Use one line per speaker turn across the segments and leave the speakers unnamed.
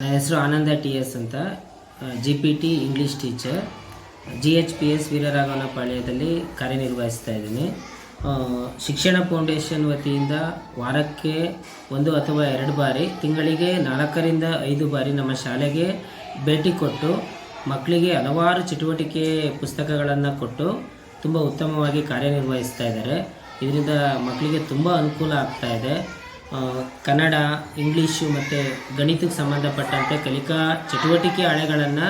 ನನ್ನ ಹೆಸರು ಆನಂದ TS ಅಂತ, GPT ಇಂಗ್ಲೀಷ್ ಟೀಚರ್, GHPS ವೀರರಾಘವನಪಾಳ್ಯದಲ್ಲಿ ಕಾರ್ಯನಿರ್ವಹಿಸ್ತಾ ಇದ್ದೀನಿ. ಶಿಕ್ಷಣ ಫೌಂಡೇಶನ್ ವತಿಯಿಂದ ವಾರಕ್ಕೆ 1 ಅಥವಾ 2 ಬಾರಿ, ತಿಂಗಳಿಗೆ 4 ರಿಂದ 5 ಬಾರಿ ನಮ್ಮ ಶಾಲೆಗೆ ಭೇಟಿ ಕೊಟ್ಟು ಮಕ್ಕಳಿಗೆ ಹಲವಾರು ಚಟುವಟಿಕೆ ಪುಸ್ತಕಗಳನ್ನು ಕೊಟ್ಟು ತುಂಬ ಉತ್ತಮವಾಗಿ ಕಾರ್ಯನಿರ್ವಹಿಸ್ತಾ ಇದ್ದಾರೆ. ಇದರಿಂದ ಮಕ್ಕಳಿಗೆ ತುಂಬ ಅನುಕೂಲ ಆಗ್ತಾ ಇದೆ. ಕನ್ನಡ, ಇಂಗ್ಲೀಷು ಮತ್ತು ಗಣಿತಕ್ಕೆ ಸಂಬಂಧಪಟ್ಟಂತೆ ಕಲಿಕಾ ಚಟುವಟಿಕೆ ಹಾಳೆಗಳನ್ನು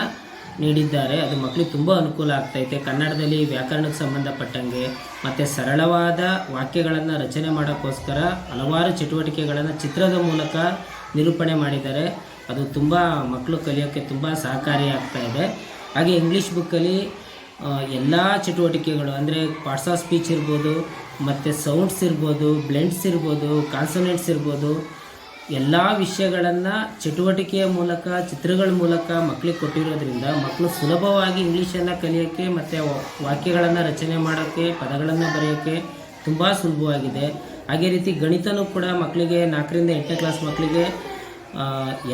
ನೀಡಿದ್ದಾರೆ. ಅದು ಮಕ್ಕಳಿಗೆ ತುಂಬ ಅನುಕೂಲ ಆಗ್ತೈತೆ. ಕನ್ನಡದಲ್ಲಿ ವ್ಯಾಕರಣಕ್ಕೆ ಸಂಬಂಧಪಟ್ಟಂಗೆ ಮತ್ತು ಸರಳವಾದ ವಾಕ್ಯಗಳನ್ನು ರಚನೆ ಮಾಡೋಕ್ಕೋಸ್ಕರ ಹಲವಾರು ಚಟುವಟಿಕೆಗಳನ್ನು ಚಿತ್ರದ ಮೂಲಕ ನಿರೂಪಣೆ ಮಾಡಿದ್ದಾರೆ. ಅದು ತುಂಬ ಮಕ್ಕಳು ಕಲಿಯೋಕ್ಕೆ ತುಂಬ ಸಹಕಾರಿಯಾಗ್ತಾ ಇದೆ. ಹಾಗೆ ಇಂಗ್ಲೀಷ್ ಬುಕ್ಕಲ್ಲಿ ಎಲ್ಲ ಚಟುವಟಿಕೆಗಳು ಅಂದರೆ ಪಾರ್ಟ್ಸ್ ಆಫ್ ಸ್ಪೀಚ್ ಇರ್ಬೋದು, ಮತ್ತು ಸೌಂಡ್ಸ್ ಇರ್ಬೋದು, ಬ್ಲೆಂಡ್ಸ್ ಇರ್ಬೋದು, ಕಾನ್ಸೊನೆಂಟ್ಸ್ ಇರ್ಬೋದು, ಎಲ್ಲ ವಿಷಯಗಳನ್ನು ಚಟುವಟಿಕೆಯ ಮೂಲಕ, ಚಿತ್ರಗಳ ಮೂಲಕ ಮಕ್ಕಳಿಗೆ ಕೊಟ್ಟಿರೋದ್ರಿಂದ ಮಕ್ಕಳು ಸುಲಭವಾಗಿ ಇಂಗ್ಲೀಷನ್ನು ಕಲಿಯೋಕ್ಕೆ ಮತ್ತು ವಾಕ್ಯಗಳನ್ನು ರಚನೆ ಮಾಡೋಕ್ಕೆ, ಪದಗಳನ್ನು ಬರೆಯೋಕ್ಕೆ ತುಂಬ ಸುಲಭವಾಗಿದೆ. ಹಾಗೆ ರೀತಿ ಗಣಿತನೂ ಕೂಡ ಮಕ್ಕಳಿಗೆ 4 ರಿಂದ 8ನೇ ಕ್ಲಾಸ್ ಮಕ್ಕಳಿಗೆ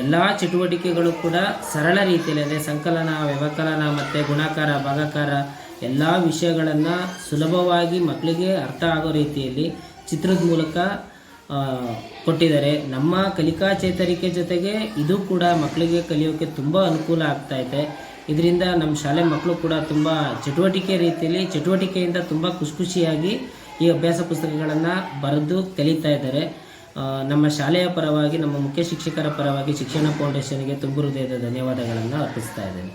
ಎಲ್ಲ ಚಟುವಟಿಕೆಗಳು ಕೂಡ ಸರಳ ರೀತಿಯಲ್ಲಿ, ಅಂದರೆ ಸಂಕಲನ, ವ್ಯವಕಲನ ಮತ್ತು ಗುಣಾಕಾರ, ಭಾಗಾಕಾರ ಎಲ್ಲ ವಿಷಯಗಳನ್ನು ಸುಲಭವಾಗಿ ಮಕ್ಕಳಿಗೆ ಅರ್ಥ ಆಗೋ ರೀತಿಯಲ್ಲಿ ಚಿತ್ರದ ಮೂಲಕ ಕೊಟ್ಟಿದ್ದಾರೆ. ನಮ್ಮ ಕಲಿಕಾ ಚೇತರಿಕೆ ಜೊತೆಗೆ ಇದು ಕೂಡ ಮಕ್ಕಳಿಗೆ ಕಲಿಯೋಕ್ಕೆ ತುಂಬ ಅನುಕೂಲ ಆಗ್ತಾಯಿದೆ. ಇದರಿಂದ ನಮ್ಮ ಶಾಲೆ ಮಕ್ಕಳು ಕೂಡ ತುಂಬ ಚಟುವಟಿಕೆಯಿಂದ ತುಂಬ ಖುಷಿಯಾಗಿ ಈ ಅಭ್ಯಾಸ ಪುಸ್ತಕಗಳನ್ನು ಬರೆದು ಕಲಿತಾ ಇದ್ದಾರೆ. ನಮ್ಮ ಶಾಲೆಯ ಪರವಾಗಿ, ನಮ್ಮ ಮುಖ್ಯ ಶಿಕ್ಷಕರ ಪರವಾಗಿ ಶಿಕ್ಷಣ ಫೌಂಡೇಶನ್ಗೆ ತುಂಬ ಹೃದಯದ ಧನ್ಯವಾದಗಳನ್ನು ಅರ್ಪಿಸ್ತಾ ಇದ್ದೇನೆ.